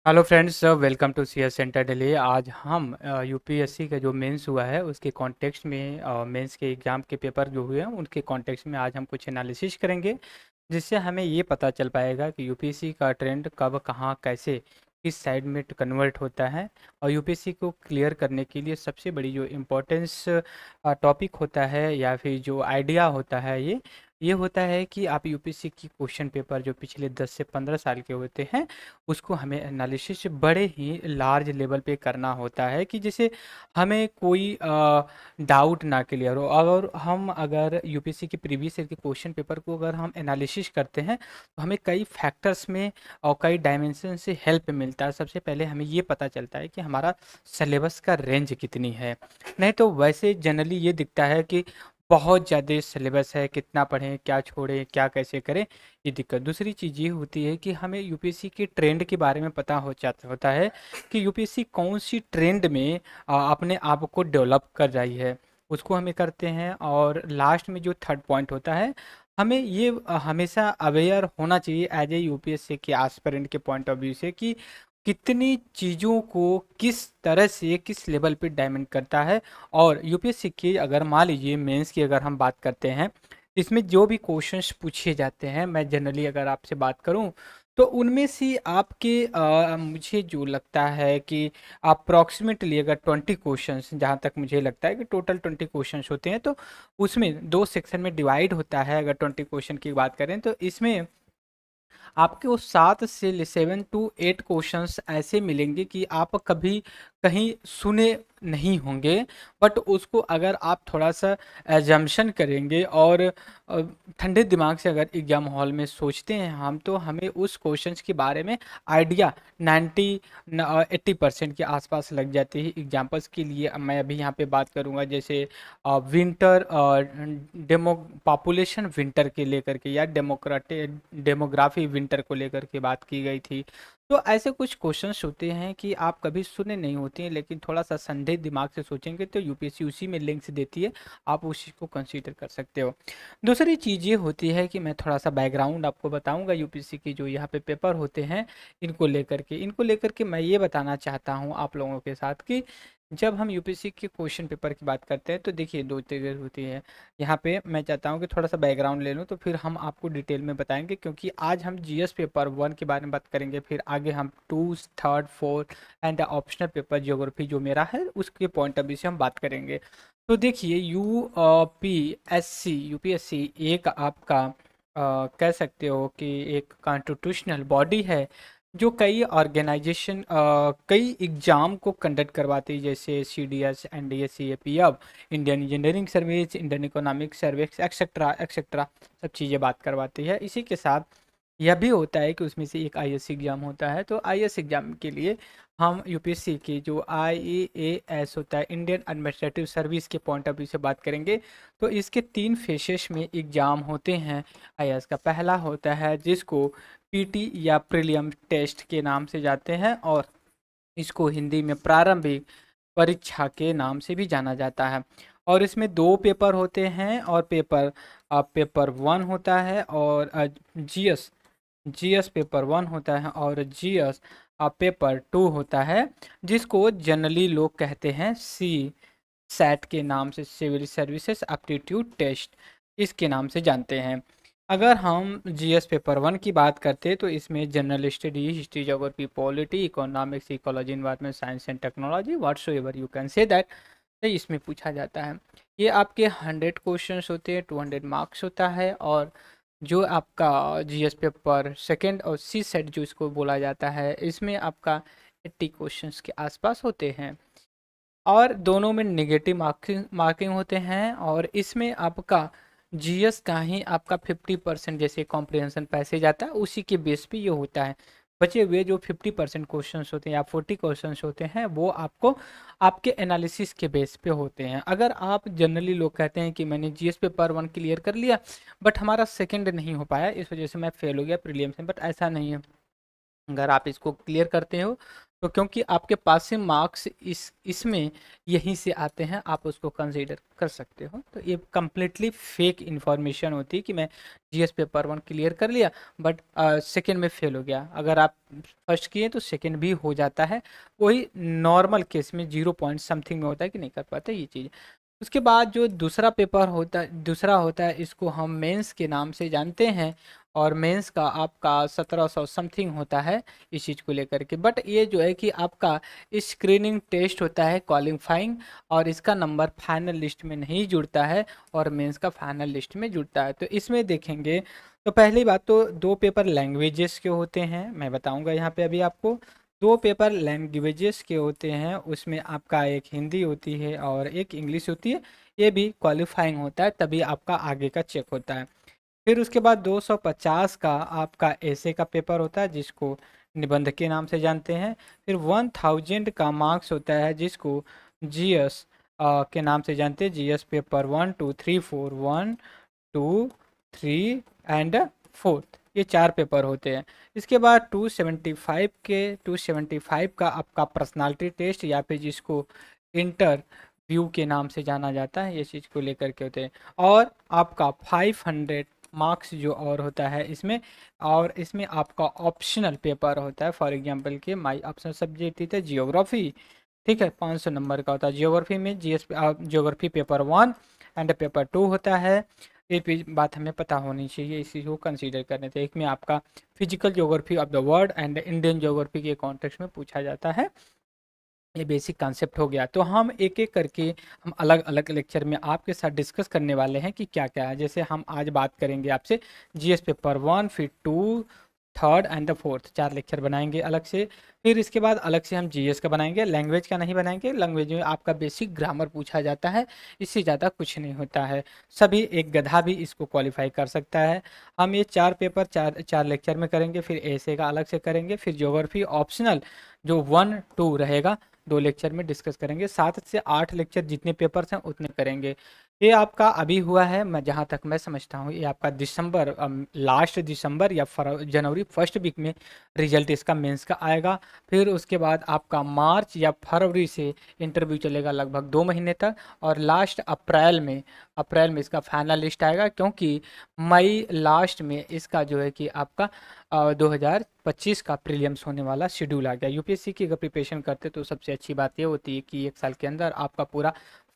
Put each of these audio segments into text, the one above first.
Hello friends, welcome to CS centre Delhi. आज हम UPSC का जो मेंस हुआ है उसके कॉन्टेक्स्ट में मेंस के एग्ज़ाम के पेपर जो हुए हैं उनके कॉन्टेक्स्ट में आज हम कुछ एनालिसिस करेंगे, जिससे हमें ये पता चल पाएगा कि यूपीएससी का ट्रेंड कब कहाँ कैसे किस साइड में कन्वर्ट होता है। और यूपीएससी को क्लियर करने के लिए सबसे बड़ी जो इम्पोर्टेंस टॉपिक होता है या फिर जो आइडिया होता है ये होता है कि आप यूपीएससी की क्वेश्चन पेपर जो पिछले 10 से 15 साल के होते हैं उसको हमें एनालिसिस बड़े ही लार्ज लेवल पे करना होता है कि जैसे हमें कोई डाउट ना क्लियर हो। और हम अगर यूपीएससी के प्रीवियस ईयर के क्वेश्चन पेपर को अगर हम एनालिसिस करते हैं तो हमें कई फैक्टर्स में और कई डायमेंशन से हेल्प मिलता है। सबसे पहले हमें ये पता चलता है कि हमारा सिलेबस का रेंज कितनी है। नहीं तो वैसे जनरली ये दिखता है कि बहुत ज़्यादा सिलेबस है, कितना पढ़ें, क्या छोड़ें, क्या कैसे करें, ये दिक्कत। दूसरी चीज़ ये होती है कि हमें यूपीएससी के ट्रेंड के बारे में पता होता है कि यूपीएससी कौन सी ट्रेंड में अपने आप को डेवलप कर रही है, उसको हमें करते हैं। और लास्ट में जो थर्ड पॉइंट होता है, हमें ये हमेशा अवेयर होना चाहिए एज ए यूपीएससी के एस्पिरेंट के पॉइंट ऑफ व्यू से कि कितनी चीज़ों को किस तरह से किस लेवल पे डायमेंड करता है। और यूपीएससी की अगर मान लीजिए मेंस की अगर हम बात करते हैं, इसमें जो भी क्वेश्चंस पूछे जाते हैं, मैं जनरली अगर आपसे बात करूं तो उनमें से आपके मुझे जो लगता है कि अप्रॉक्सीमेटली अगर 20 क्वेश्चंस, जहां तक मुझे लगता है कि टोटल 20 क्वेश्चंस होते हैं, तो उसमें दो सेक्शन में डिवाइड होता है। अगर 20 क्वेश्चन की बात करें तो इसमें आपके वो 7 से 7 to 8 क्वेश्चंस ऐसे मिलेंगे कि आप कभी कहीं सुने नहीं होंगे, बट उसको अगर आप थोड़ा सा एजम्पशन करेंगे और ठंडे दिमाग से अगर एग्जाम हॉल में सोचते हैं हम, तो हमें उस क्वेश्चंस के बारे में आइडिया 80% के आसपास लग जाती है। एग्जाम्पल्स के लिए अब मैं अभी यहाँ पे बात करूँगा, जैसे विंटर डेमो पॉपुलेशन विंटर के लेकर के या डेमोग्राफी विंटर को लेकर के बात की गई थी। तो ऐसे कुछ क्वेश्चंस होते हैं कि आप कभी सुने नहीं होते हैं, लेकिन थोड़ा सा संदेह दिमाग से सोचेंगे तो यूपीएससी उसी में लिंक्स देती है, आप उसी को कंसीडर कर सकते हो। दूसरी चीज़ ये होती है कि मैं थोड़ा सा बैकग्राउंड आपको बताऊंगा यूपीएससी की जो यहाँ पे पेपर होते हैं इनको लेकर के मैं ये बताना चाहता हूँ आप लोगों के साथ कि जब हम यूपीएससी के क्वेश्चन पेपर की बात करते हैं तो देखिए दो चीज़ें होती है। यहाँ पे मैं चाहता हूँ कि थोड़ा सा बैकग्राउंड ले लूँ तो फिर हम आपको डिटेल में बताएंगे, क्योंकि आज हम जीएस पेपर 1 के बारे में बात करेंगे, फिर आगे हम 2, 3, 4 एंड ऑप्शनल पेपर ज्योग्राफी जो मेरा है उसके पॉइंट ऑफ व्यू से हम बात करेंगे। तो देखिए यूपीएससी एक आपका कह सकते हो कि एक कॉन्स्टिट्यूशनल बॉडी है जो कई ऑर्गेनाइजेशन कई एग्जाम को कंडक्ट करवाती है, जैसे CDS, NDS, CAPF, Indian engineering service, Indian economic service, etcetera etcetera, सब चीज़ें बात करवाती है। इसी के साथ यह भी होता है कि उसमें से एक आईएएस एग्जाम होता है, तो आईएएस एग्जाम के लिए हम यूपीएससी की जो आईएएस होता है, इंडियन एडमिनिस्ट्रेटिव सर्विस के पॉइंट ऑफ व्यू से बात करेंगे। तो इसके 3 फेसेस में एग्जाम होते हैं। आईएएस का पहला होता है जिसको पीटी या प्रीलिम टेस्ट के नाम से जाते हैं, और इसको हिंदी में प्रारंभिक परीक्षा के नाम से भी जाना जाता है। और इसमें 2 पेपर होते हैं, और पेपर 1 होता है और जीएस जीएस पेपर 1 होता है और जीएस पेपर 2 होता है, जिसको जनरली लोग कहते हैं सी सैट के नाम से, सिविल सर्विसेज एप्टीट्यूड टेस्ट, इसके नाम से जानते हैं। अगर हम जीएस पेपर 1 की बात करते हैं तो इसमें general study, history, geography, polity, economics, ecology, environment, science and technology, whatsoever you can say that, तो इसमें पूछा जाता है। ये आपके 100 क्वेश्चंस होते हैं, 200 मार्क्स होता है। और जो आपका जीएस पेपर सेकंड और सी सेट जो इसको बोला जाता है, इसमें आपका 80 क्वेश्चंस के आसपास होते हैं, और दोनों में नेगेटिव मार्किंग मार्किंग होते हैं। और इसमें आपका जीएस का ही आपका 50% जैसे कॉम्प्रिहेंशन पैसेज आता है उसी के बेस पे ये होता है। बचे हुए जो 50% क्वेश्चंस होते हैं या 40 क्वेश्चंस होते हैं वो आपको आपके एनालिसिस के बेस पे होते हैं। अगर आप जनरली लोग कहते हैं कि मैंने जीएस पेपर 1 क्लियर कर लिया बट हमारा सेकंड नहीं हो पाया, इस वजह से मैं फेल हो गया प्रीलिम्स में, बट ऐसा नहीं है। अगर आप इसको क्लियर करते हो तो क्योंकि आपके पासिंग मार्क्स इसमें यहीं से आते हैं, आप उसको कंसीडर कर सकते हो। तो ये कम्प्लीटली फेक इन्फॉर्मेशन होती है कि मैं जीएस पेपर 1 क्लियर कर लिया बट सेकंड में फेल हो गया। अगर आप फर्स्ट किए तो सेकंड भी हो जाता है, वही नॉर्मल केस में 0 पॉइंट समथिंग में होता है कि नहीं कर पाते ये चीज़। उसके बाद जो दूसरा पेपर होता है, दूसरा होता है, इसको हम मेंस के नाम से जानते हैं। और मेंस का आपका 1700 समथिंग होता है इस चीज़ को लेकर के। बट ये जो है कि आपका स्क्रीनिंग टेस्ट होता है क्वालिफाइंग, और इसका नंबर फाइनल लिस्ट में नहीं जुड़ता है और मेंस का फाइनल लिस्ट में जुड़ता है। तो इसमें देखेंगे तो पहली बात तो दो पेपर लैंग्वेजेस के होते हैं, मैं बताऊंगा यहाँ पे अभी आपको। दो पेपर लैंग्वेजेस के होते हैं, उसमें आपका एक हिंदी होती है और एक इंग्लिश होती है। ये भी क्वालिफाइंग होता है, तभी आपका आगे का चेक होता है। फिर उसके बाद 250 का आपका ऐसे का पेपर होता है, जिसको निबंध के नाम से जानते हैं। फिर 1000 का मार्क्स होता है, जिसको जीएस के नाम से जानते हैं। जीएस पेपर 1 2 3 4, 1 2 3 एंड 4, ये 4 पेपर होते हैं। इसके बाद 275 का आपका पर्सनालिटी टेस्ट, या फिर जिसको इंटरव्यू के नाम से जाना जाता है, ये चीज़ को लेकर के होते हैं। और आपका 500 मार्क्स जो और होता है इसमें, और इसमें आपका ऑप्शनल पेपर होता है। फॉर एग्जांपल के माय ऑप्शनल सब्जेक्ट है जियोग्राफी, ठीक है, 500 नंबर का होता है जियोग्राफी में। जियोग्राफी पेपर 1 एंड पेपर 2 होता है। ये बात हमें पता होनी चाहिए, इसी को कंसीडर करने थे। एक में आपका physical geography of the world and Indian geography के कॉन्टेक्स्ट में पूछा जाता है। ये बेसिक कॉन्सेप्ट हो गया। तो हम एक एक करके हम अलग अलग लेक्चर में आपके साथ डिस्कस करने वाले हैं कि क्या क्या है। जैसे हम आज बात करेंगे आपसे जीएस पेपर 1, फिर 2, third and the fourth, 4 lecture बनाएंगे अलग से। फिर इसके बाद अलग से हम जीएस का बनाएंगे, लैंग्वेज का नहीं बनाएंगे। लैंग्वेज में आपका बेसिक ग्रामर पूछा जाता है, इससे ज़्यादा कुछ नहीं होता है। सभी, एक गधा भी इसको क्वालिफाई कर सकता है। हम ये 4 पेपर 4 लेक्चर में करेंगे, फिर ऐसे का अलग से करेंगे, फिर ज्योग्राफी ऑप्शनल जो 1 2 रहेगा 2 लेक्चर में डिस्कस करेंगे। 7 से 8 लेक्चर जितने पेपर्स हैं उतने करेंगे। ये आपका अभी हुआ है, मैं जहाँ तक मैं समझता हूँ, ये आपका दिसंबर, लास्ट दिसंबर या जनवरी फर्स्ट वीक में रिजल्ट इसका मेंस का आएगा। फिर उसके बाद आपका मार्च या फरवरी से इंटरव्यू चलेगा लगभग 2 महीने तक, और लास्ट अप्रैल में इसका फाइनल लिस्ट आएगा। क्योंकि मई लास्ट में इसका जो है कि आपका 2025 का प्रीलिम्स होने वाला शेड्यूल आ गया। यूपीएससी की अगर प्रिपरेशन करते तो सबसे अच्छी बात ये होती है कि 1 साल के अंदर आपका पूरा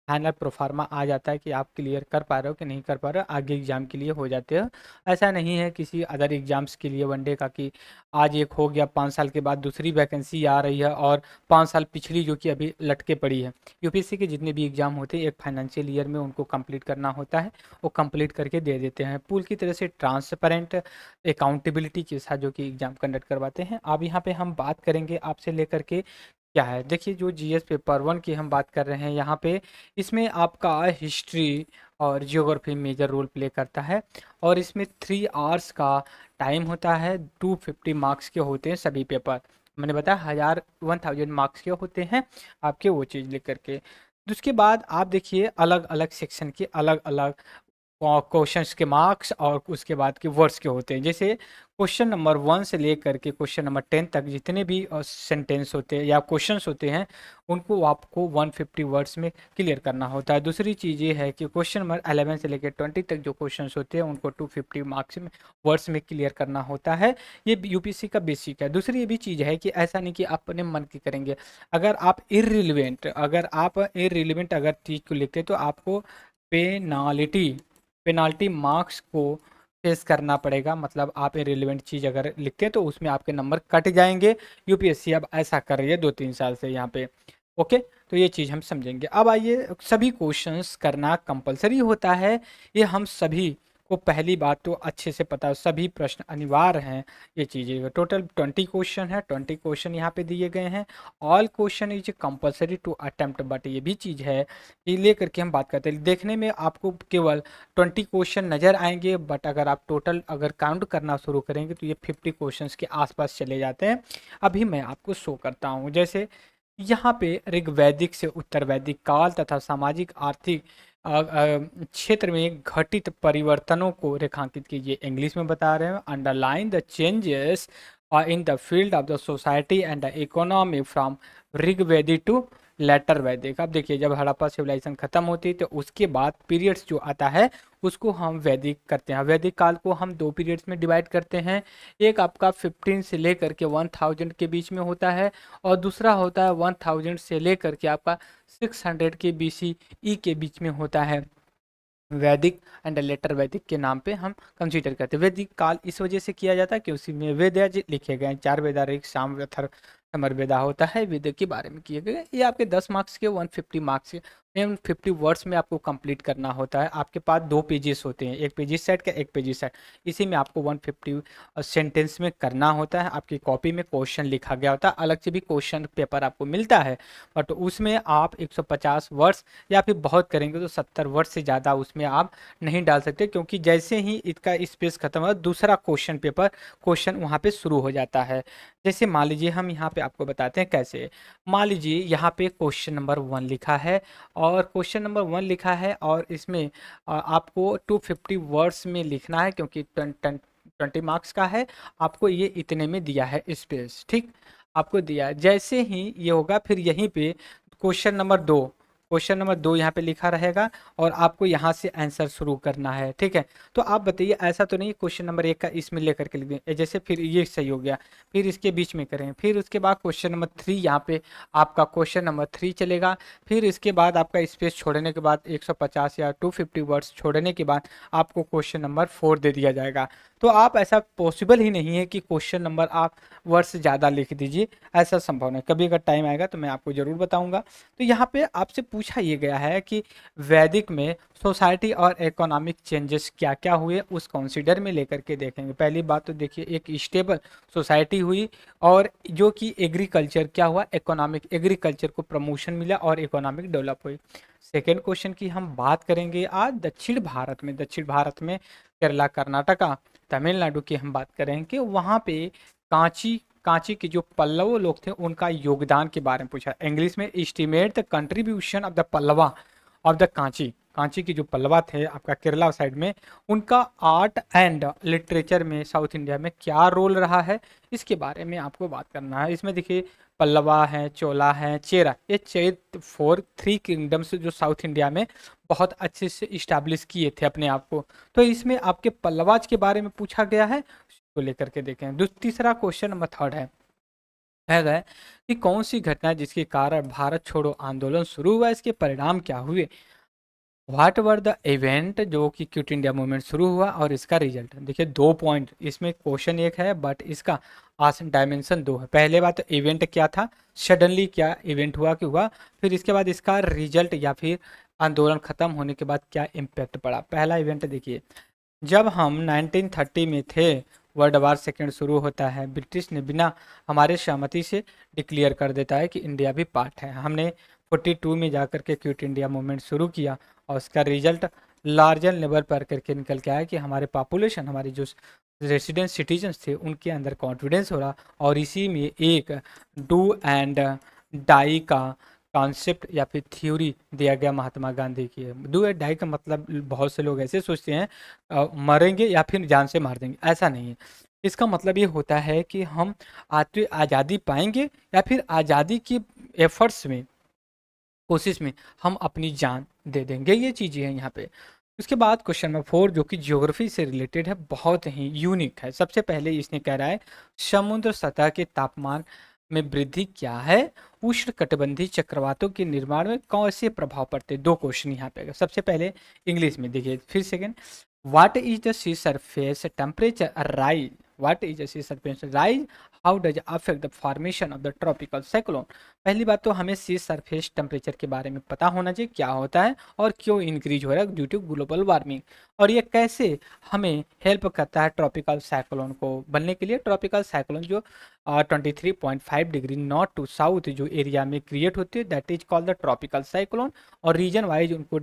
फाइनल प्रोफार्मा आ जाता है कि आप क्लियर कर पा रहे हो कि नहीं कर पा रहे हो, आगे एग्जाम के लिए हो जाते हो। ऐसा नहीं है किसी अदर एग्जाम्स के लिए वनडे का कि आज एक हो गया, 5 साल के बाद दूसरी वैकेंसी आ रही है और 5 साल पिछली जो कि अभी लटके पड़ी है। यूपीएससी के जितने भी एग्जाम होते हैं एक फाइनेंशियल ईयर में उनको कंप्लीट करना होता है, वो कंप्लीट करके दे देते हैं। पूल की तरह से ट्रांसपेरेंट अकाउंटेबिलिटी के साथ जो कि एग्जाम कंडक्ट करवाते हैं। अब यहाँ पे हम बात करेंगे आपसे लेकर के क्या है। देखिए, जो जीएस पेपर 1 की हम बात कर रहे हैं यहाँ पे, इसमें आपका हिस्ट्री और जियोग्राफी मेजर रोल प्ले करता है। और इसमें 3 आवर्स का टाइम होता है, 250 मार्क्स के होते हैं सभी पेपर। मैंने बताया 1000 मार्क्स के होते हैं आपके, वो चीज़ लेकर के। उसके बाद आप देखिए अलग अलग सेक्शन के अलग अलग क्वेश्चंस के मार्क्स और उसके बाद के वर्ड्स के होते हैं। जैसे क्वेश्चन नंबर 1 से लेकर के क्वेश्चन नंबर 10 तक जितने भी सेंटेंस होते हैं या क्वेश्चंस होते हैं, उनको आपको 150 वर्ड्स में क्लियर करना होता है। दूसरी चीज़ ये है कि क्वेश्चन नंबर 11 से लेकर 20 तक जो क्वेश्चंस होते हैं उनको 250 मार्क्स में वर्ड्स में क्लियर करना होता है। ये यूपीएससी का बेसिक है। दूसरी ये भी चीज़ है कि ऐसा नहीं कि आप अपने मन की करेंगे। अगर आप इररिलेवेंट अगर चीज़ को लिखते तो आपको पेनाल्टी मार्क्स को फेस करना पड़ेगा। मतलब आप इररिलेवेंट चीज़ अगर लिखते हैं तो उसमें आपके नंबर कट जाएंगे। यूपीएससी अब ऐसा कर रही है 2-3 साल से यहाँ पे। ओके, तो ये चीज़ हम समझेंगे। अब आइए, सभी क्वेश्चंस करना कंपलसरी होता है, ये हम सभी को पहली बात तो अच्छे से पता है। सभी प्रश्न अनिवार्य हैं, ये चीज़ें। टोटल 20 क्वेश्चन है, 20 क्वेश्चन यहाँ पे दिए गए हैं। All question is compulsory to attempt, but ये भी चीज़ है कि लेकर के हम बात करते हैं। देखने में आपको केवल 20 क्वेश्चन नज़र आएंगे, बट अगर आप टोटल अगर काउंट करना शुरू करेंगे तो ये 50 क्वेश्चन के आसपास चले जाते हैं। अभी मैं आपको शो करता हूँ। जैसे यहाँ पे ऋग्वैदिक से उत्तर वैदिक काल तथा सामाजिक आर्थिक क्षेत्र में घटित परिवर्तनों को रेखांकित कीजिए। इंग्लिश में बता रहे हैं, underline the changes in the field of the society and the economy from Rigvedic to later Vedic. अब देखिए, जब हड़प्पा सिविलाइजेशन खत्म होती है तो उसके बाद पीरियड्स जो आता है उसको हम वैदिक करते हैं। वैदिक काल को हम दो पीरियड्स में डिवाइड करते हैं। एक आपका 15 से लेकर के 1000 के बीच में होता है, और दूसरा होता है 1000 से लेकर के आपका 600 के BCE के बीच में होता है। वैदिक एंड लेटर वैदिक के नाम पे हम कंसीडर करते हैं। वैदिक काल इस वजह से किया जाता है कि उसी में वेद लिखे गए हैं, 4 वेदा, ऋग, साम, अथर्व, समरवेदा होता है, वेद के बारे में किए गए। ये आपके 10 मार्क्स के 150 मार्क्स के 150 वर्ड्स में आपको कंप्लीट करना होता है। आपके पास 2 पेजेस होते हैं, एक पेजेस सेट का, एक पेजेस सेट। इसी में आपको 150 सेंटेंस में करना होता है। आपकी कॉपी में क्वेश्चन लिखा गया होता है, अलग से भी क्वेश्चन पेपर आपको मिलता है, बट उसमें आप 150 वर्ड्स या फिर बहुत करेंगे तो 70 वर्ड से ज़्यादा उसमें आप नहीं डाल सकते, क्योंकि जैसे ही इसका स्पेस खत्म हो दूसरा क्वेश्चन वहाँ पे शुरू हो जाता है। जैसे मान लीजिए, हम यहाँ पे आपको बताते हैं कैसे। मान लीजिए यहाँ पे क्वेश्चन नंबर 1 लिखा है, और क्वेश्चन नंबर 1 लिखा है और इसमें आपको 250 वर्ड्स में लिखना है, क्योंकि 20 मार्क्स का है। आपको ये इतने में दिया है स्पेस, ठीक, आपको दिया है। जैसे ही ये होगा, फिर यहीं पे क्वेश्चन नंबर 2 यहाँ पे लिखा रहेगा, और आपको यहाँ से आंसर शुरू करना है, ठीक है। तो आप बताइए, ऐसा तो नहीं क्वेश्चन नंबर 1 का इसमें लेकर के लिख दें, जैसे फिर ये सही हो गया, फिर इसके बीच में करें, फिर उसके बाद क्वेश्चन नंबर 3, यहाँ पे आपका क्वेश्चन नंबर 3 चलेगा। फिर इसके बाद आपका स्पेस छोड़ने के बाद 150 या 250 वर्ड्स छोड़ने के बाद आपको क्वेश्चन नंबर 4 दे दिया जाएगा। तो आप, ऐसा पॉसिबल ही नहीं है कि क्वेश्चन नंबर आप वर्ड्स ज़्यादा लिख दीजिए, ऐसा संभव नहीं। कभी अगर टाइम आएगा तो मैं आपको ज़रूर बताऊंगा। तो यहाँ पे आपसे पूछा ये गया है कि वैदिक में सोसाइटी और इकोनॉमिक चेंजेस क्या क्या हुए, उस कंसीडर में लेकर के देखेंगे। पहली बात तो देखिए, एक स्टेबल सोसाइटी हुई, और जो कि एग्रीकल्चर क्या हुआ, एग्रीकल्चर को प्रमोशन मिला और इकोनॉमिक डेवलप हुई। सेकेंड क्वेश्चन की हम बात करेंगे आज दक्षिण भारत में केरला, कर्नाटका, तमिलनाडु की हम बात करें कि वहाँ पे कांची कांची के जो पल्लव लोग थे उनका योगदान के बारे में पूछा। इंग्लिश में estimate the contribution of the Pallava of the Kanchi. Kanchi के जो पल्लवा थे आपका केरला साइड में, उनका आर्ट एंड लिटरेचर में साउथ इंडिया में क्या रोल रहा है, इसके बारे में आपको बात करना है। इसमें देखिए, पल्लवा है, चोला है, चेरा, ये 3 किंगडम्स जो साउथ इंडिया में बहुत अच्छे से इस्टेब्लिश किए थे अपने आप को। तो इसमें आपके पल्लवाज के बारे में पूछा गया है, को लेकर के देखें। तीसरा क्वेश्चन नंबर 3 है कि कौन सी घटना जिसके कारण भारत छोड़ो आंदोलन शुरू हुआ, इसके परिणाम क्या हुए। व्हाट वर द इवेंट जो कि क्विट इंडिया मूवमेंट शुरू हुआ, और इसका रिजल्ट। देखिए, 2 पॉइंट इसमें, क्वेश्चन एक है बट इसका आसन डायमेंशन 2 है। पहले बात तो इवेंट क्या था, सडनली क्या इवेंट हुआ कि हुआ, फिर इसके बाद इसका रिजल्ट या फिर आंदोलन खत्म होने के बाद क्या इम्पैक्ट पड़ा। पहला इवेंट देखिए, जब हम 1930 में थे, वर्ल्ड वार सेकेंड शुरू होता है, ब्रिटिश ने बिना हमारे सहमति से डिक्लेयर कर देता है कि इंडिया भी पार्ट है। हमने 42 में जाकर के क्विट इंडिया मूवमेंट शुरू किया, और उसका रिजल्ट लार्जर लेवल पर करके निकल के आया कि हमारे पॉपुलेशन, हमारे जो रेसिडेंट सिटीजन्स थे, उनके अंदर कॉन्फिडेंस हो रहा, और इसी में एक डू एंड डाई का कॉन्सेप्ट या फिर थ्योरी दिया गया महात्मा गांधी की। डू एंड डाई का मतलब, बहुत से लोग ऐसे सोचते हैं मरेंगे या फिर जान से मार देंगे, ऐसा नहीं है। इसका मतलब ये होता है कि हम आज़ादी पाएंगे या फिर आज़ादी की एफर्ट्स में, कोशिश में हम अपनी जान दे देंगे, ये चीज़ें हैं यहाँ पे। उसके बाद क्वेश्चन नंबर 4 जो कि ज्योग्राफी से रिलेटेड है, बहुत ही यूनिक है। सबसे पहले इसने कह रहा है, समुद्र सतह के तापमान में वृद्धि क्या है, उष्ण कटिबंधीय चक्रवातों के निर्माण में कौन से प्रभाव पड़ते हैं। 2 क्वेश्चन यहाँ पे। सबसे पहले इंग्लिश में देखिए, फिर second, what is the sea surface temperature rise, what is the sea surface rise, how does affect the formation of the tropical cyclone. पहली बात तो हमें सी सरफेस टेम्परेचर के बारे में पता होना चाहिए, क्या होता है और क्यों इंक्रीज हो रहा है ड्यू टू ग्लोबल वार्मिंग, और ये कैसे हमें हेल्प करता है ट्रॉपिकल साइक्लोन को बनने के लिए। ट्रॉपिकल साइक्लोन जो 23.5 डिग्री नॉर्थ टू साउथ जो एरिया में क्रिएट होती है, that is called the tropical cyclone. और रीजन वाइज उनको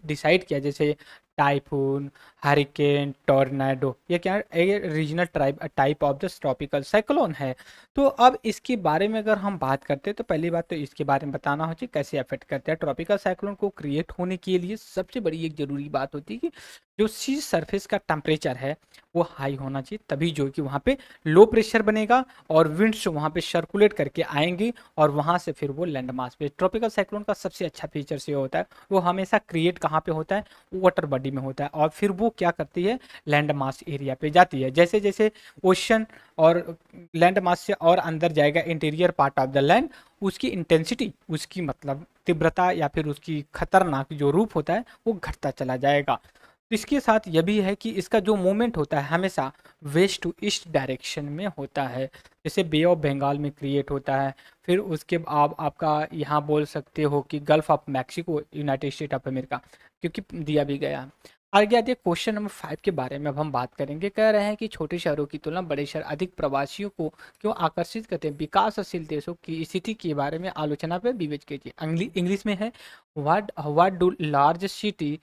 डिसाइड किया, जैसे टाइफून, हरिकेन, टॉर्नेडो, ये क्या है, regional type of the tropical cyclone है। तो अब इसके बारे में अगर हम बात करते हैं, तो पहली बात तो इसके बारे में बताना हो चाहिए कैसे अफेक्ट करते हैं। ट्रॉपिकल साइक्लोन को क्रिएट होने के लिए सबसे बड़ी एक जरूरी बात होती है कि जो सी सरफेस का टेम्परेचर है वो हाई होना चाहिए, तभी जो कि वहाँ पे लो प्रेशर बनेगा और विंड्स वहाँ पे सर्कुलेट करके आएंगी और वहाँ से फिर वो लैंड मास पे। ट्रॉपिकल साइक्लोन का सबसे अच्छा फीचर ये होता है, वो हमेशा क्रिएट कहाँ पे होता है, वाटर बॉडी में होता है, और फिर वो क्या करती है, लैंड मास एरिया पे जाती है। जैसे जैसे ओशन और लैंड मास से और अंदर जाएगा interior part of the land, उसकी इंटेंसिटी, उसकी मतलब तीव्रता या फिर उसकी खतरनाक जो रूप होता है वो घटता चला जाएगा। तो इसके साथ यह भी है कि इसका जो मूवमेंट होता है हमेशा वेस्ट टू ईस्ट डायरेक्शन में होता है, जैसे बे ऑफ बंगाल में क्रिएट होता है। फिर उसके आप आपका यहाँ बोल सकते हो कि gulf of Mexico, United state of America, क्योंकि दिया भी गया है। आगे आगे क्वेश्चन नंबर 5 के बारे में अब हम बात करेंगे। कह रहे हैं कि छोटे शहरों की तुलना बड़े शहर अधिक प्रवासियों को क्यों आकर्षित करते हैं, विकासशील देशों की स्थिति के बारे में आलोचना पर विवेच कीजिए। इंग्लिश में है, what do large city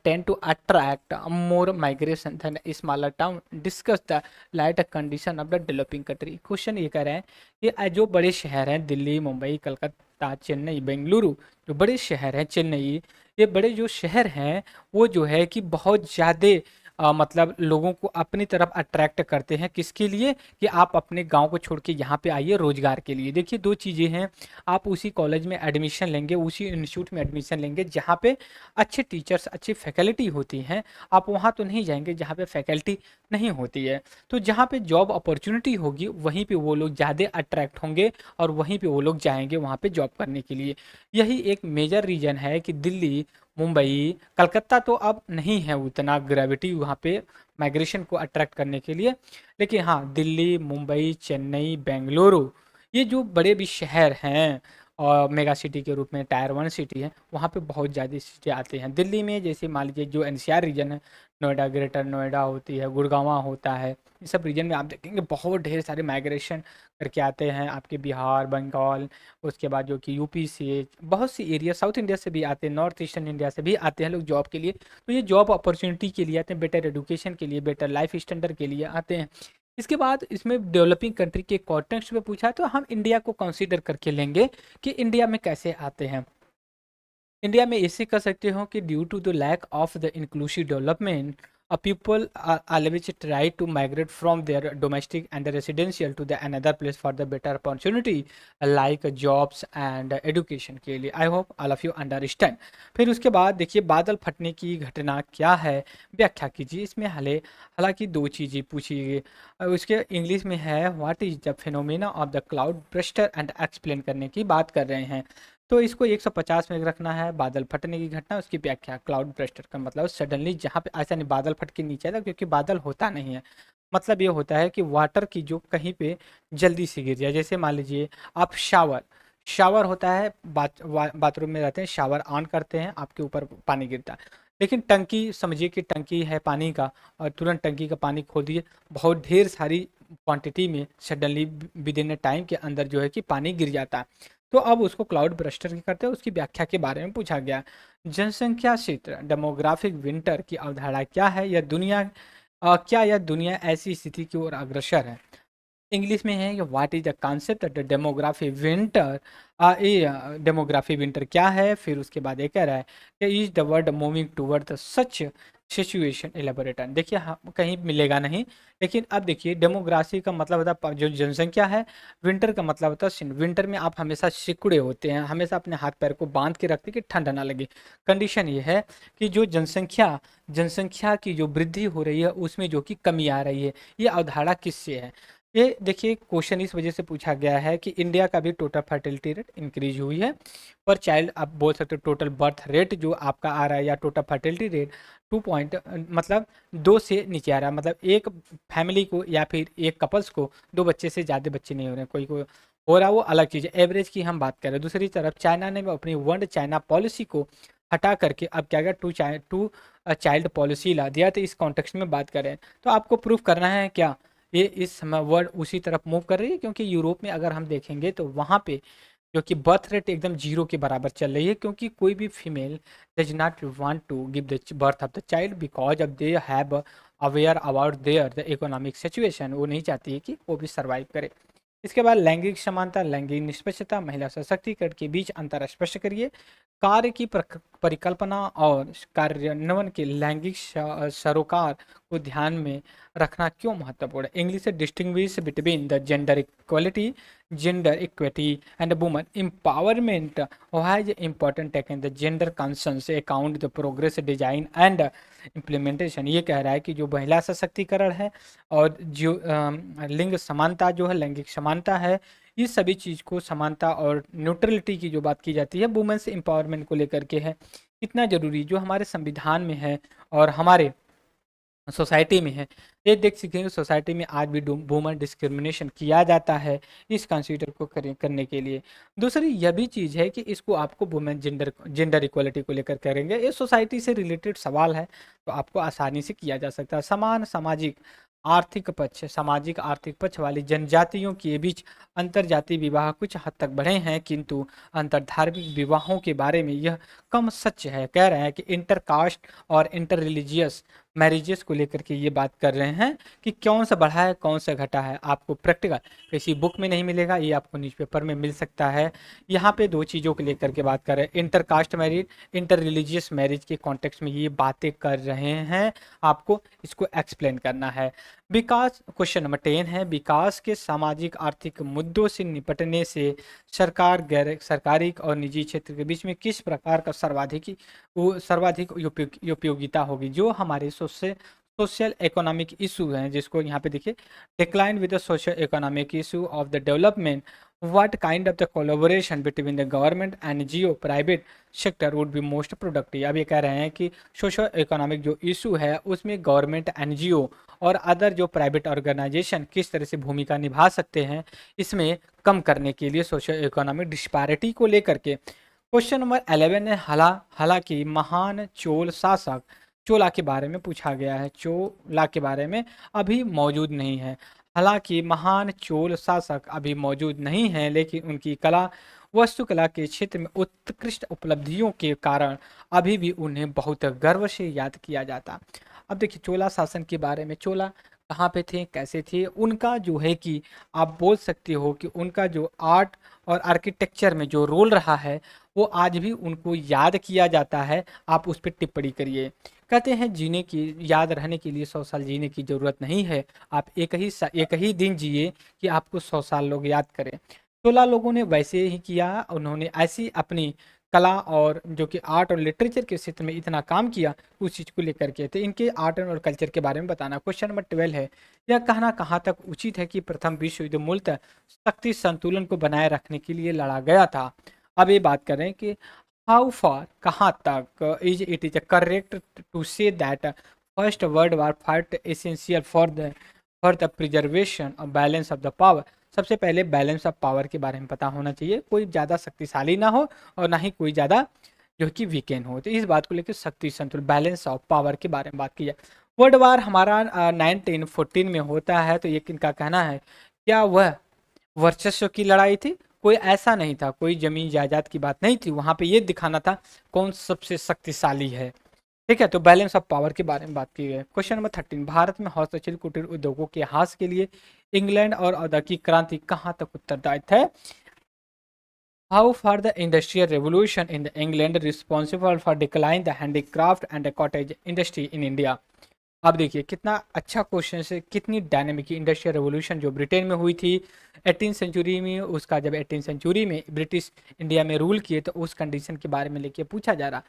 tend to attract more migration than a smaller town, discuss the light condition of the developing country। Question ये कह रहे हैं कि जो बड़े शहर हैं, दिल्ली, मुंबई, कलकत्ता, चेन्नई, बेंगलुरु, जो बड़े शहर हैं, चेन्नई, ये बड़े जो शहर हैं वो जो है कि बहुत ज़्यादा मतलब लोगों को अपनी तरफ अट्रैक्ट करते हैं। किसके लिए, कि आप अपने गांव को छोड़ के यहाँ पे आइए रोजगार के लिए। देखिए दो चीज़ें हैं, आप उसी कॉलेज में एडमिशन लेंगे, उसी इंस्टीट्यूट में एडमिशन लेंगे जहाँ पे अच्छे टीचर्स, अच्छी फैकल्टी होती हैं। आप वहाँ तो नहीं जाएंगे जहाँ पे फैकल्टी नहीं होती है। तो जहाँ पे जॉब अपॉर्चुनिटी होगी वहीं पे वो लोग ज़्यादा अट्रैक्ट होंगे और वहीं पे वो लोग जाएंगे वहाँ पे जॉब करने के लिए। यही एक मेजर रीज़न है कि दिल्ली, मुंबई, कलकत्ता तो अब नहीं है उतना ग्रेविटी वहाँ पे माइग्रेशन को अट्रैक्ट करने के लिए। लेकिन हाँ, दिल्ली, मुंबई, चेन्नई, बेंगलुरु, ये जो बड़े भी शहर हैं और मेगा सिटी के रूप में टायर 1 सिटी है, वहाँ पे बहुत ज़्यादा सिटी आते हैं। दिल्ली में जैसे मान लीजिए जो एनसीआर रीजन है, नोएडा, ग्रेटर नोएडा होती है, गुड़गांव होता है, ये सब रीजन में आप देखेंगे बहुत ढेर सारे माइग्रेशन करके आते हैं आपके बिहार, बंगाल, उसके बाद जो कि यूपी से बहुत सी एरिया, साउथ इंडिया से भी आते हैं, नॉर्थ ईस्टर्न इंडिया से भी आते हैं लोग जॉब के लिए। तो ये जॉब अपॉर्चुनिटी के लिए आते हैं, बेटर एजुकेशन के लिए, बेटर लाइफ स्टैंडर्ड के लिए आते हैं। इसके बाद इसमें डेवलपिंग कंट्री के कॉन्टेक्स्ट में पूछा है, तो हम इंडिया को कंसीडर करके लेंगे कि इंडिया में कैसे आते हैं। इंडिया में ऐसे कर सकते हो कि due to the lack of the inclusive development, a people are always try to migrate from their domestic and the residential to the another place for the better opportunity like jobs and education के लिए। I hope all of you understand. फिर उसके बाद देखिए बादल फटने की घटना क्या है, व्याख्या कीजिए। इसमें हालांकि दो चीज़ें पूछी गई, उसके इंग्लिश में है what is the phenomena of the cloud burster and explain करने की बात कर रहे हैं। तो इसको 150 में रखना है। बादल फटने की घटना, उसकी व्याख्या, क्लाउड ब्रस्टर का मतलब सडनली जहाँ पे ऐसा नहीं बादल फट के नीचे आता, क्योंकि बादल होता नहीं है। मतलब ये होता है कि वाटर की जो कहीं पे जल्दी से गिर जाए। जैसे मान लीजिए आप शावर, शावर होता है, बाथरूम में रहते हैं, शावर ऑन करते हैं, आपके ऊपर पानी गिरता है। लेकिन टंकी, समझिए कि टंकी है पानी का और तुरंत टंकी का पानी खोल दिए, बहुत ढेर सारी क्वांटिटी में सडनली विद इन टाइम के अंदर जो है कि पानी गिर जाता है। तो अब उसको क्लाउड ब्रस्टर करते हैं, उसकी व्याख्या के बारे में पूछा गया। जनसंख्या क्षेत्र, डेमोग्राफिक विंटर की अवधारणा क्या है, यह दुनिया क्या यह दुनिया ऐसी स्थिति की ओर अग्रसर है। इंग्लिश में है कि what is the concept of the demography winter. ये डेमोग्राफी विंटर क्या है। फिर उसके बाद ये कह रहा है कि is the world moving toward the such situation elaborate. देखिए हाँ, कहीं मिलेगा नहीं। लेकिन अब देखिए डेमोग्राफी का मतलब होता है जो जनसंख्या है, विंटर का मतलब होता है विंटर में आप हमेशा सिकुड़े होते हैं, हमेशा अपने हाथ पैर को बांध के रखते कि ठंड ना लगे। कंडीशन ये है कि जो जनसंख्या जनसंख्या की जो वृद्धि हो रही है उसमें जो कि कमी आ रही है। ये अवधारणा किससे है, ये देखिए क्वेश्चन इस वजह से पूछा गया है कि इंडिया का भी टोटल फर्टिलिटी रेट इंक्रीज हुई है पर चाइल्ड, आप बोल सकते हो टोटल बर्थ रेट जो आपका आ रहा है या टोटल फर्टिलिटी रेट 2 पॉइंट मतलब 2 से नीचे आ रहा है। मतलब एक फैमिली को या फिर एक कपल्स को 2 बच्चे से ज़्यादा बच्चे नहीं हो रहे हैं, कोई को हो रहा है, वो अलग चीज़ है। एवरेज की हम बात कर रहे हैं। दूसरी तरफ चाइना ने अपनी वन चाइना पॉलिसी को हटा करके अब क्या गया, टू चाइल्ड पॉलिसी ला दिया। तो इस कॉन्टेक्स्ट में बात करें तो आपको प्रूफ करना है क्या ये इस समय वर्ल्ड उसी तरफ मूव कर रही है, क्योंकि यूरोप में अगर हम देखेंगे तो वहाँ पे जो कि बर्थ रेट एकदम जीरो के बराबर चल रही है, क्योंकि कोई भी female does not want to give the birth of the child because of they have aware about their the economic situation. वो नहीं चाहती है कि वो भी सर्वाइव करे। इसके बाद लैंगिक समानता, लैंगिक निष्पक्षता, महिला सशक्तिकरण के बीच अंतर स्पष्ट करिए। कार्य की परिकल्पना और कार्यान्वयन के लैंगिक सरोकार को ध्यान में रखना क्यों महत्वपूर्ण है? इंग्लिश से distinguish between the gender equity and woman empowerment. Why is it important taking the gender concerns account the progress design and implementation? ये कह रहा है कि जो महिला सशक्तिकरण है और जो लिंग समानता जो है, लैंगिक समानता है, इस सभी चीज़ को समानता और न्यूट्रलिटी की जो बात की जाती है वुमेन्स एम्पावरमेंट को लेकर के है, इतना ज़रूरी जो हमारे संविधान में है और हमारे सोसाइटी में है। ये देख सकेंगे सोसाइटी में आज भी वुमन डिस्क्रिमिनेशन किया जाता है इस कंसीडर को करने के लिए। दूसरी यह भी चीज़ है कि इसको आपको वुमेन जेंडर इक्वलिटी को लेकर करेंगे, ये सोसाइटी से रिलेटेड सवाल है तो आपको आसानी से किया जा सकता है। समान सामाजिक आर्थिक पक्ष वाली जनजातियों के बीच अंतरजातीय विवाह कुछ हद तक बढ़े हैं, किंतु अंतरधार्मिक विवाहों के बारे में यह कम सच है। कह रहे हैं कि इंटरकास्ट और इंटर रिलीजियस मैरिजेस को लेकर के ये बात कर रहे हैं कि कौन सा बढ़ा है कौन सा घटा है। आपको प्रैक्टिकल किसी बुक में नहीं मिलेगा, ये आपको न्यूज़पेपर में मिल सकता है। यहाँ पे दो चीज़ों को लेकर के बात कर रहे हैं, intercaste marriage, inter religious marriage के कॉन्टेक्स्ट में ये बातें कर रहे हैं, आपको इसको एक्सप्लेन करना है। विकास, क्वेश्चन नंबर 10 है, विकास के सामाजिक आर्थिक मुद्दों से निपटने से सरकार, गैर सरकारी और निजी क्षेत्र के बीच में किस प्रकार का सर्वाधिक उपयोगिता होगी? जो हमारे सोशल इकोनॉमिक इशू हैं, जिसको यहाँ पे देखिए, decline with the social economic issue of the development, what kind of the collaboration between the government NGO private sector would be most productive. अब ये कह रहे हैं कि सोशल इकोनॉमिक जो इशू है उसमें गवर्नमेंट, एनजीओ और अदर जो प्राइवेट ऑर्गेनाइजेशन किस तरह से भूमिका निभा सकते हैं इसमें कम करने के लिए, सोशल इकोनॉमिक डिस्पैरिटी को लेकर के। क्वेश्चन नंबर 11 है, हालांकि महान चोल शासक चोला के बारे में पूछा गया है, चोला के बारे में अभी मौजूद नहीं है। हालांकि महान चोल शासक अभी मौजूद नहीं है, लेकिन उनकी कला, वास्तुकला के क्षेत्र में उत्कृष्ट उपलब्धियों के कारण अभी भी उन्हें बहुत गर्व से याद किया जाता। अब देखिए चोला शासन के बारे में, चोला कहाँ पे थे, कैसे थे, उनका जो है कि आप बोल सकते हो कि उनका जो आर्ट और आर्किटेक्चर में जो रोल रहा है वो आज भी उनको याद किया जाता है। आप उस पर टिप्पणी करिए। कहते हैं जीने की, याद रहने के लिए 100 साल जीने की ज़रूरत नहीं है, आप एक ही दिन जिए कि आपको 100 साल लोग याद करें। 16 लोगों ने वैसे ही किया, उन्होंने ऐसी अपनी कला और जो कि आर्ट और लिटरेचर के क्षेत्र में इतना काम किया, उस चीज़ को लेकर के थे। इनके आर्ट और कल्चर के बारे में बताना। क्वेश्चन नंबर 12 है, यह कहना कहाँ तक उचित है कि प्रथम विश्व युद्ध मूलतः शक्ति संतुलन को बनाए रखने के लिए लड़ा गया था? अब ये बात कर रहे हैं कि हाउ फार, कहाँ तक, it is correct to say that first world war fight essential for the preservation और बैलेंस ऑफ द पावर। सबसे पहले बैलेंस ऑफ पावर के बारे में पता होना चाहिए, कोई ज़्यादा शक्तिशाली ना हो और ना ही कोई ज़्यादा जो कि वीकेंड हो। तो इस बात को लेकर शक्ति संतुलन, बैलेंस ऑफ पावर के बारे में बात की जाए। वर्ल्ड वार हमारा 1914 में होता है, तो ये इनका कहना है, क्या वह वर्चस्व की लड़ाई थी? कोई ऐसा नहीं था, कोई जमीन जायदाद की बात नहीं थी, वहां पे ये दिखाना था कौन सबसे शक्तिशाली है। ठीक है, तो बैलेंस ऑफ पावर के बारे में बात की है। क्वेश्चन नंबर 13, भारत में हस्तशिल्प कुटीर उद्योगों के ह्रास के लिए इंग्लैंड और औद्योगिक क्रांति कहाँ तक उत्तरदायित्व है? How for the industrial revolution in the England responsible for decline the handicraft and cottage industry in India? अब देखिए कितना अच्छा क्वेश्चन है, कितनी डायनेमिक इंडस्ट्रियल रेवोल्यूशन जो ब्रिटेन में हुई थी 18 सेंचुरी में, उसका जब 18 सेंचुरी में ब्रिटिश इंडिया में रूल किए तो उस कंडीशन के बारे में लेके पूछा जा रहा।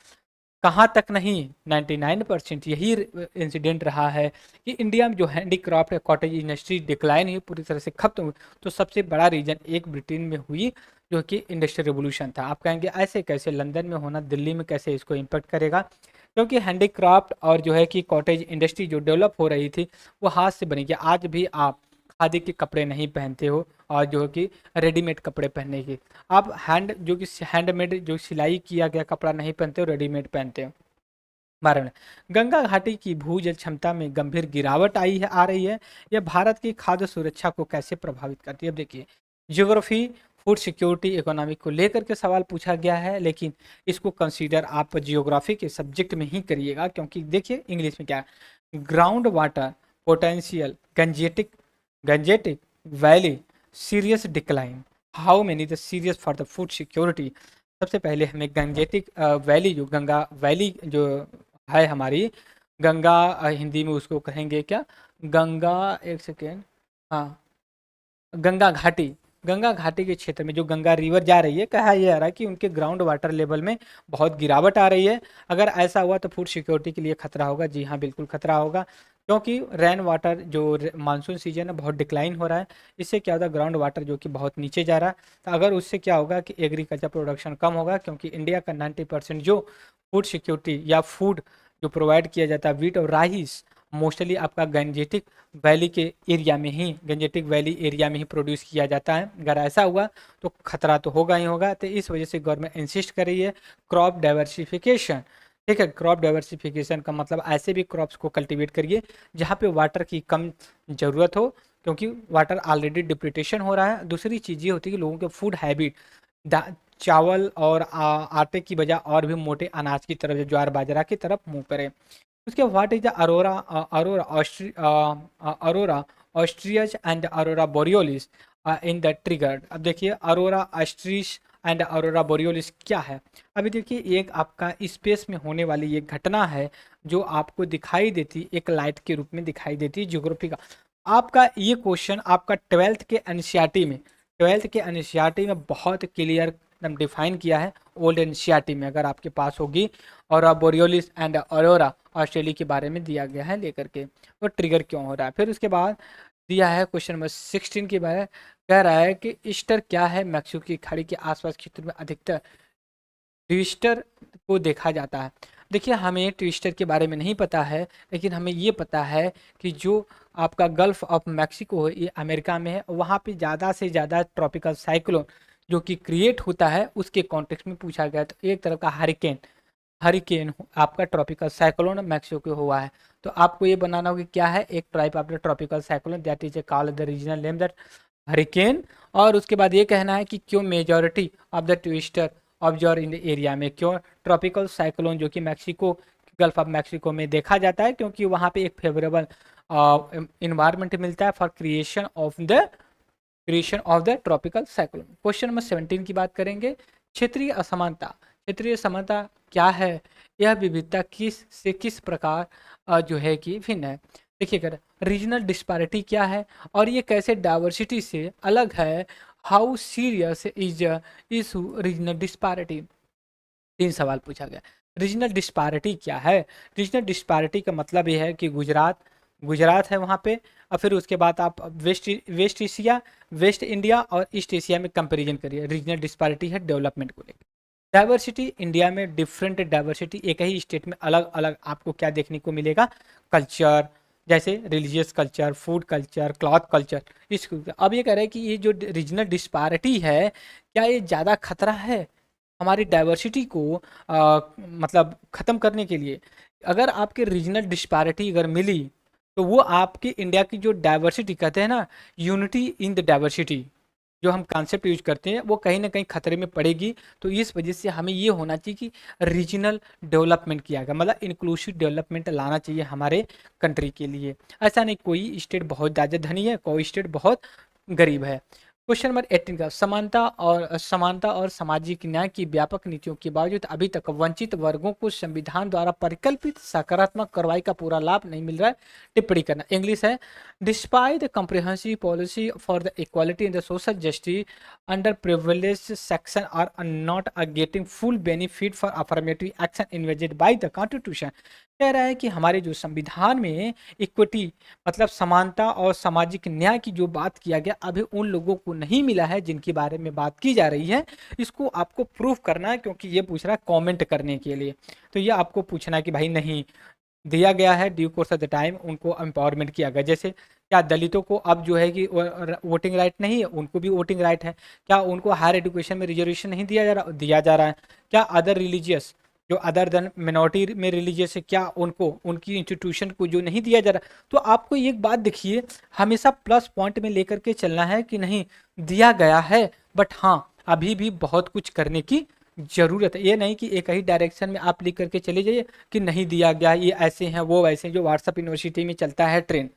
कहाँ तक नहीं, 99% यही इंसिडेंट रहा है कि इंडिया में जो हैंडीक्राफ्ट कॉटेज इंडस्ट्री डिक्लाइन हुई, पूरी तरह से खत्म हुई। तो सबसे बड़ा रीजन एक ब्रिटेन में हुई जो कि इंडस्ट्रियल रेवोल्यूशन था। आप कहेंगे ऐसे कैसे, लंदन में होना, दिल्ली में कैसे इसको इम्पेक्ट करेगा? क्योंकि हैंडीक्राफ्ट और जो है कि कॉटेज इंडस्ट्री जो डेवलप हो रही थी वो हाथ से बनी। कि आज भी आप खादी के कपड़े नहीं पहनते हो और जो है कि रेडीमेड कपड़े पहनने की, आप हैंडमेड जो सिलाई किया गया कपड़ा नहीं पहनते हो, रेडीमेड पहनते हो। कारण गंगा घाटी की भूजल क्षमता में गंभीर गिरावट आ रही है। यह भारत की खाद्य सुरक्षा को कैसे प्रभावित करती है? अब देखिए, ज्योग्राफी, फूड सिक्योरिटी, इकोनॉमिक को लेकर के सवाल पूछा गया है, लेकिन इसको कंसीडर आप जियोग्राफी के सब्जेक्ट में ही करिएगा, क्योंकि देखिए इंग्लिश में क्या है, ground water potential Gangetic valley serious decline, how many the serious for the food security. सबसे पहले हमें गंगेटिक वैली, जो गंगा वैली जो है हमारी, गंगा हिंदी में उसको कहेंगे क्या, गंगा, एक सेकेंड, हाँ, गंगा घाटी। गंगा घाटी के क्षेत्र में जो गंगा रिवर जा रही है, कहा यह आ रहा है कि उनके ग्राउंड वाटर लेवल में बहुत गिरावट आ रही है। अगर ऐसा हुआ तो फूड सिक्योरिटी के लिए खतरा होगा। जी हाँ, बिल्कुल खतरा होगा, क्योंकि रेन वाटर जो मानसून सीजन है बहुत डिक्लाइन हो रहा है। इससे क्या होता है, ग्राउंड वाटर जो कि बहुत नीचे जा रहा है। तो अगर उससे क्या होगा कि एग्रीकल्चर प्रोडक्शन कम होगा, क्योंकि इंडिया का 90% जो फूड सिक्योरिटी या फूड जो प्रोवाइड किया जाता है, वीट और राइस, मोस्टली आपका गंजेटिक वैली के एरिया में ही, गंजेटिक वैली एरिया में ही प्रोड्यूस किया जाता है। अगर ऐसा हुआ तो खतरा तो होगा ही होगा। तो इस वजह से गवर्नमेंट इंसिस्ट कर रही है क्रॉप डाइवर्सिफिकेशन। ठीक है, क्रॉप डाइवर्सिफिकेशन का मतलब ऐसे भी क्रॉप्स को कल्टीवेट करिए जहाँ पे वाटर की कम ज़रूरत हो, क्योंकि वाटर ऑलरेडी डिप्लीटेशन हो रहा है। दूसरी चीज़ ये होती है कि लोगों के फूड हैबिट चावल और आटे की बजाय और भी मोटे अनाज की तरफ, ज्वार बाजरा की तरफ मुँह करें। उसके what is the aurora, aurora australis and aurora borealis in the trigger. अब देखिए aurora australis and aurora borealis क्या है। अभी देखिए एक आपका स्पेस में होने वाली एक घटना है जो आपको दिखाई देती, एक लाइट के रूप में दिखाई देती ज्योग्राफी का। आपका ये क्वेश्चन आपका ट्वेल्थ के एनसीईआरटी में बहुत क्लियर एकदम डिफाइन किया है, ओल्ड एनसीईआरटी में अगर आपके पास होगी। और बोरियोलिस एंड अरोरा ऑस्ट्रेलिया के बारे में दिया गया है लेकर के, तो ट्रिगर क्यों हो रहा है। फिर उसके बाद दिया है क्वेश्चन नंबर 16 के बारे, कह रहा है कि ईस्टर क्या है, मैक्सिको की खाड़ी के आसपास क्षेत्र में अधिकतर ट्विस्टर को देखा जाता है। देखिए हमें ट्विस्टर के बारे में नहीं पता है, लेकिन हमें ये पता है कि जो आपका गल्फ ऑफ मैक्सिको है, ये अमेरिका में है, वहाँ पे ज़्यादा से ज़्यादा ट्रॉपिकल साइक्लोन जो कि क्रिएट होता है उसके कॉन्टेक्स्ट में पूछा गया। तो एक तरह का हरिकेन, हरिकेन आपका ट्रॉपिकल साइक्लोन मैक्सिको हुआ है। तो आपको ये बनाना होगा कि क्या है, एक type of the tropical cyclone that is a called the regional name that hurricane. और उसके बाद ये कहना है कि क्यों majority of the twister observe in the area में, क्यों ट्रॉपिकल साइक्लोन जो कि मैक्सिको, गल्फ ऑफ मैक्सिको में देखा जाता है, क्योंकि वहाँ पे एक फेवरेबल इन्वायरमेंट मिलता है for creation of the tropical cyclone. Question number 17 की बात करेंगे, क्षेत्रीय असमानता। क्षेत्रीय असमानता क्या है, यह विविधता किस प्रकार जो है कि भिन्न है। देखिए अगर रीजनल डिस्पैरिटी क्या है और ये कैसे डाइवर्सिटी से अलग है, how serious is issue regional disparity. तीन सवाल पूछा गया। रीजनल डिस्पैरिटी क्या है, रीजनल डिस्पैरिटी का मतलब ये है कि गुजरात, गुजरात है वहाँ पे, और फिर उसके बाद आप वेस्ट एशिया, वेस्ट इंडिया और ईस्ट एशिया में कंपैरिजन करिए। रीजनल डिस्पैरिटी है डेवलपमेंट को लेकर। डाइवर्सिटी, इंडिया में डिफरेंट डाइवर्सिटी, एक ही स्टेट में अलग अलग आपको क्या देखने को मिलेगा, कल्चर, जैसे religious culture, food culture, cloth culture. इस अब ये कह रहे हैं कि ये जो रीजनल डिस्पैरिटी है, क्या ये ज़्यादा खतरा है हमारी डाइवर्सिटी को मतलब ख़त्म करने के लिए। अगर आपके रीजनल डिस्पैरिटी अगर मिली तो वो आपके इंडिया की जो डाइवर्सिटी कहते हैं ना, यूनिटी इन द डाइवर्सिटी, जो हम कॉन्सेप्ट यूज करते हैं, वो कहीं ना कहीं खतरे में पड़ेगी। तो इस वजह से हमें ये होना चाहिए कि रीजनल डेवलपमेंट किया गया, मतलब इंक्लूसिव डेवलपमेंट लाना चाहिए हमारे कंट्री के लिए। ऐसा नहीं कोई स्टेट बहुत ज़्यादा धनी है, कोई स्टेट बहुत गरीब है। क्वेश्चन नंबर 18 का, समानता और सामाजिक न्याय की व्यापक नीतियों के बावजूद अभी तक वंचित वर्गों को संविधान द्वारा परिकल्पित सकारात्मक कार्रवाई का पूरा लाभ नहीं मिल रहा है। टिप्पणी करना, इंग्लिश है, despite the comprehensive policy for the equality and the social justice, underprivileged section are not getting full benefit for affirmative action envisaged by the constitution। कह रहा है कि हमारे जो संविधान में इक्विटी मतलब समानता और सामाजिक न्याय की जो बात किया गया, अभी उन लोगों को नहीं मिला है जिनके बारे में बात की जा रही है। इसको आपको प्रूफ करना है, क्योंकि ये पूछ रहा है कमेंट करने के लिए। तो ये आपको पूछना है कि भाई नहीं दिया गया है, due course of the time उनको एम्पावरमेंट किया गया। जैसे क्या दलितों को अब जो है कि वोटिंग राइट नहीं है, उनको भी वोटिंग राइट है। क्या उनको हायर एजुकेशन में रिजर्वेशन नहीं दिया जा रहा है। क्या अदर रिलीजियस जो अदर देन मिनॉरिटी में रिलीजियस है, क्या उनको उनकी इंस्टीट्यूशन को जो नहीं दिया जा रहा। तो आपको एक बात देखिए, हमेशा प्लस पॉइंट में लेकर के चलना है कि नहीं दिया गया है, बट हाँ अभी भी बहुत कुछ करने की ज़रूरत है। ये नहीं कि एक ही डायरेक्शन में आप लिख करके चले जाइए कि नहीं दिया गया, ये ऐसे हैं वो वैसे हैं, जो व्हाट्सएप यूनिवर्सिटी में चलता है ट्रेंड।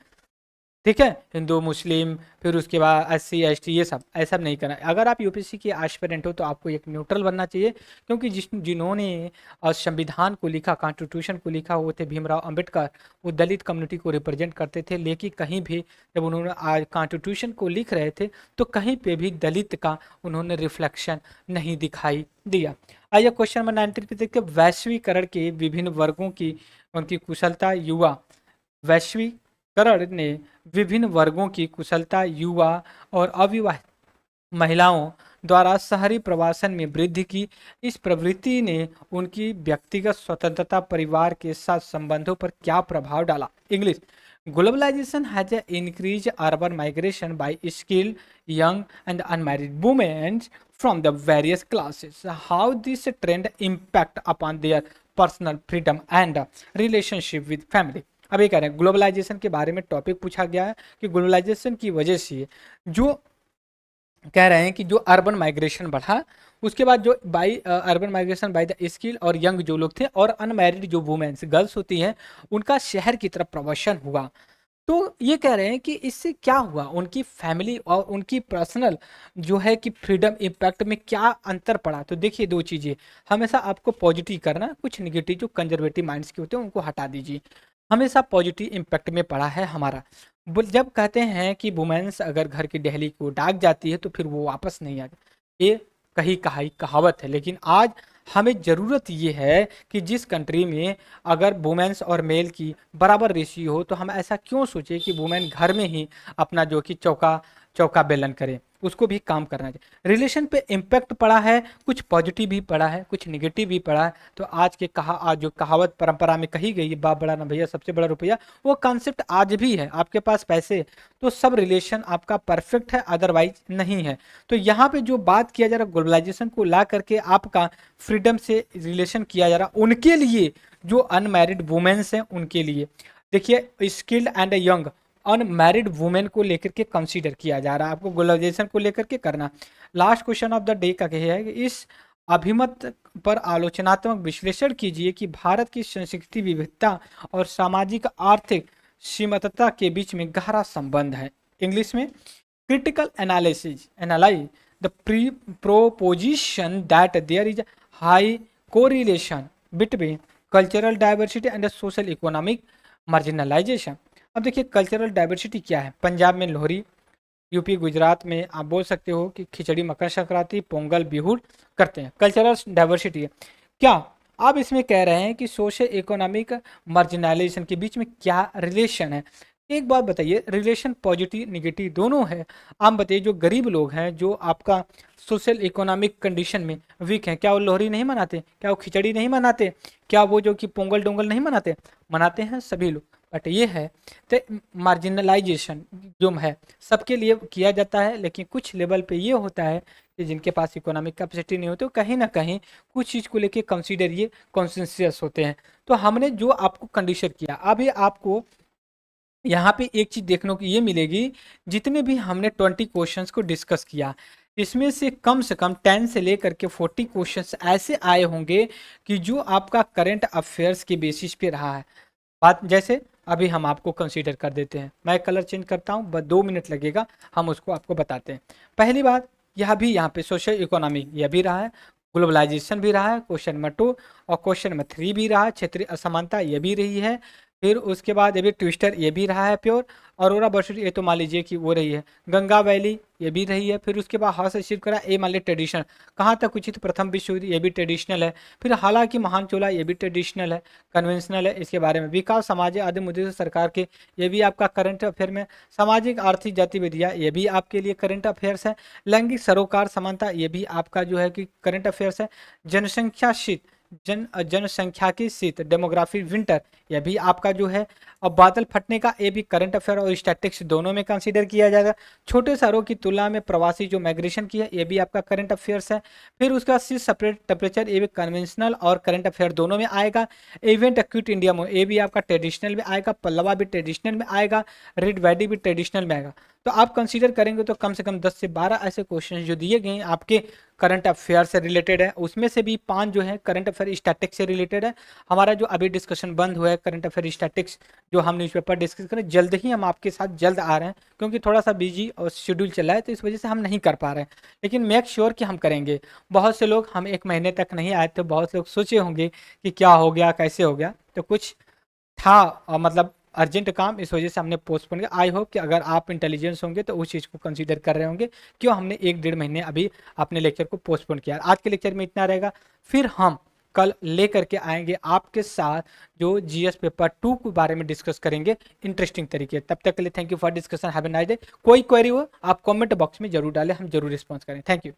ठीक है, हिंदू मुस्लिम, फिर उसके बाद एससी एसटी, ये सब ऐसा नहीं करना। अगर आप यूपीएससी के एस्पिरेंट हो तो आपको एक न्यूट्रल बनना चाहिए, क्योंकि जिन्होंने संविधान को लिखा, कॉन्स्टिट्यूशन को लिखा, वो थे भीमराव अंबेडकर। वो दलित कम्युनिटी को रिप्रेजेंट करते थे, लेकिन कहीं भी जब उन्होंने आज कॉन्स्टिट्यूशन को लिख रहे थे तो कहीं पे भी दलित का उन्होंने रिफ्लेक्शन नहीं दिखाई दिया। आइए क्वेश्चन नंबर 19 पे देखते हैं। वैश्वीकरण के विभिन्न वर्गों की उनकी कुशलता युवा, वैश्वीकरण ने विभिन्न वर्गों की कुशलता युवा और अविवाहित महिलाओं द्वारा शहरी प्रवासन में वृद्धि की। इस प्रवृत्ति ने उनकी व्यक्तिगत स्वतंत्रता, परिवार के साथ संबंधों पर क्या प्रभाव डाला। English. Globalisation has increase urban migration by skilled young and unmarried women from the various classes. How this trend impact upon their personal freedom and relationship with family. अब ये कह रहे हैं ग्लोबलाइजेशन के बारे में टॉपिक पूछा गया है कि ग्लोबलाइजेशन की वजह से जो कह रहे हैं कि जो अर्बन माइग्रेशन बढ़ा, उसके बाद जो by urban migration by the skill और यंग जो लोग थे और अनमैरिड जो वुमेन्स गर्ल्स होती हैं उनका शहर की तरफ प्रवासन हुआ। तो ये कह रहे हैं कि इससे क्या हुआ, उनकी फैमिली और उनकी पर्सनल जो है कि फ्रीडम इम्पैक्ट में क्या अंतर पड़ा। तो देखिए दो चीज़ें, हमेशा आपको पॉजिटिव करना, कुछ निगेटिव जो कंजर्वेटिव माइंड्स के होते हैं उनको हटा दीजिए। हमेशा पॉजिटिव इम्पैक्ट में पड़ा है हमारा। जब कहते हैं कि वुमेन्स अगर घर की दहली को दाग जाती है तो फिर वो वापस नहीं आती, ये कही कहाई कहावत है। लेकिन आज हमें ज़रूरत ये है कि जिस कंट्री में अगर वुमेन्स और मेल की बराबर रेशियो हो, तो हम ऐसा क्यों सोचें कि वुमेन घर में ही अपना जो कि चौका चौका बेलन करे, उसको भी काम करना चाहिए। रिलेशन पे इम्पैक्ट पड़ा है, कुछ पॉजिटिव भी पड़ा है, कुछ निगेटिव भी पड़ा है। तो आज जो कहावत परंपरा में कही गई है, बाप बड़ा ना भैया सबसे बड़ा रुपया, वो कॉन्सेप्ट आज भी है। आपके पास पैसे तो सब रिलेशन आपका परफेक्ट है, अदरवाइज नहीं है। तो यहाँ पे जो बात किया जा रहा है ग्लोबलाइजेशन को ला करके आपका फ्रीडम से रिलेशन किया जा रहा उनके लिए, जो अनमैरिड वुमेन्स हैं उनके लिए। देखिए skilled and young unmarried women को लेकर के कंसीडर किया जा रहा है, आपको ग्लोबलाइजेशन को लेकर के करना। Last question of the day का यह है कि इस अभिमत पर आलोचनात्मक विश्लेषण कीजिए कि भारत की सांस्कृतिक विविधता और सामाजिक आर्थिक सीमितता के बीच में गहरा संबंध है। इंग्लिश में critical analysis analyze the proposition that there is a high correlation between cultural diversity and the social economic marginalization। अब देखिए कल्चरल डाइवर्सिटी क्या है। पंजाब में लोहरी, यूपी गुजरात में आप बोल सकते हो कि खिचड़ी, मकर संक्रांति, पोंगल, बिहू करते हैं, कल्चरल डाइवर्सिटी है। क्या आप इसमें कह रहे हैं कि सोशल इकोनॉमिक मार्जिनलाइजेशन के बीच में क्या रिलेशन है। एक बात बताइए, रिलेशन पॉजिटिव निगेटिव दोनों है। आप बताइए जो गरीब लोग हैं, जो आपका सोशल इकोनॉमिक कंडीशन में वीक हैं, क्या वो लोहरी नहीं मनाते, क्या वो खिचड़ी नहीं मनाते, क्या वो जो कि पोंगल डोंगल नहीं मनाते, मनाते हैं सभी लोग। बट ये है तो मार्जिनलाइजेशन जो है सबके लिए किया जाता है, लेकिन कुछ लेवल पे ये होता है कि जिनके पास इकोनॉमिक कैपेसिटी नहीं होती, तो कहीं ना कहीं कुछ चीज़ को लेके कंसीडर ये कॉन्सेंसियस होते हैं। तो हमने जो आपको कंडीशन किया, अभी आपको यहाँ पे एक चीज़ देखने को ये मिलेगी, जितने भी हमने 20 क्वेश्चंस को डिस्कस किया, इसमें से कम 10 से लेकर के 40 क्वेश्चंस ऐसे आए होंगे कि जो आपका करंट अफेयर्स के बेसिस पे रहा है। बात जैसे अभी हम आपको कंसीडर कर देते हैं, मैं कलर चेंज करता हूँ, बस 2 मिनट लगेगा, हम उसको आपको बताते हैं। पहली बात, यह भी यहाँ पे सोशल इकोनॉमी यह भी रहा है, ग्लोबलाइजेशन भी रहा है क्वेश्चन नंबर 2, और क्वेश्चन नंबर 3 भी रहा है, क्षेत्रीय असमानता ये भी रही है। फिर उसके बाद ये भी ट्विस्टर ये भी रहा है, प्योर अरोरा बर्सरी ये तो मान लीजिए कि वो रही है, गंगा वैली ये भी रही है। फिर उसके बाद हाथ से शिव करा ये मान लीजिए ट्रेडिशनल, कहाँ तक उचित प्रथम विश्व युद्ध ये भी ट्रेडिशनल है। फिर हालांकि महान चोला ये भी ट्रेडिशनल है, कन्वेंशनल है। इसके बारे में विकास समाज आदि मुद्दे सरकार के, ये भी आपका करंट अफेयर में। सामाजिक आर्थिक गतिविधियाँ ये भी आपके लिए करंट अफेयर्स है। लैंगिक सरोकार समानता ये भी आपका जो है कि करंट अफेयर्स है। जनसंख्या शीत जनसंख्याकी शीत डेमोग्राफी विंटर यह भी आपका जो है। और बादल फटने का ये भी करंट अफेयर और स्टैटिक्स दोनों में कंसीडर किया जाएगा। छोटे शहरों की तुलना में प्रवासी जो माइग्रेशन की है ये भी आपका करंट अफेयर्स है। फिर उसका सी सेपरेट टेम्परेचर ये भी कन्वेंशनल और करंट अफेयर दोनों में आएगा। इवेंट एक्यूट इंडिया में ये भी आपका ट्रेडिशनल में आएगा, पल्लवा भी ट्रेडिशनल में आएगा, रेड वैडी भी ट्रेडिशनल में आएगा। तो आप कंसीडर करेंगे तो कम से कम 10 से 12 ऐसे क्वेश्चन जो दिए गए हैं आपके करंट अफेयर से रिलेटेड है, उसमें से भी 5 जो है करंट अफेयर स्टैटिक्स से रिलेटेड है। हमारा जो अभी डिस्कशन बंद हुआ है करंट अफेयर स्टैटिक्स जो हम न्यूज़पेपर डिस्कस करें, जल्द ही हम आपके साथ जल्द आ रहे हैं, क्योंकि थोड़ा सा बिजी और शेड्यूल चल रहा है तो इस वजह से हम नहीं कर पा रहे हैं, लेकिन मेक श्योर कि हम करेंगे। बहुत से लोग हम 1 महीने तक नहीं आए थे, बहुत से लोग सोचे होंगे कि क्या हो गया कैसे हो गया, तो कुछ था मतलब अर्जेंट काम, इस वजह से हमने पोस्टपोन किया। आई होप कि अगर आप इंटेलिजेंस होंगे तो उस चीज़ को कंसीडर कर रहे होंगे क्यों हमने 1 डेढ़ महीने अभी अपने लेक्चर को पोस्टपोन किया। आज के लेक्चर में इतना रहेगा, फिर हम कल ले करके आएंगे आपके साथ जो जीएस पेपर 2 के बारे में डिस्कस करेंगे इंटरेस्टिंग तरीके। तब तक के लिए thank you for discussion, have a nice day. कोई क्वेरी हो आप कमेंट बॉक्स में जरूर डालें, हम जरूर रिस्पॉन्स करें। Thank you.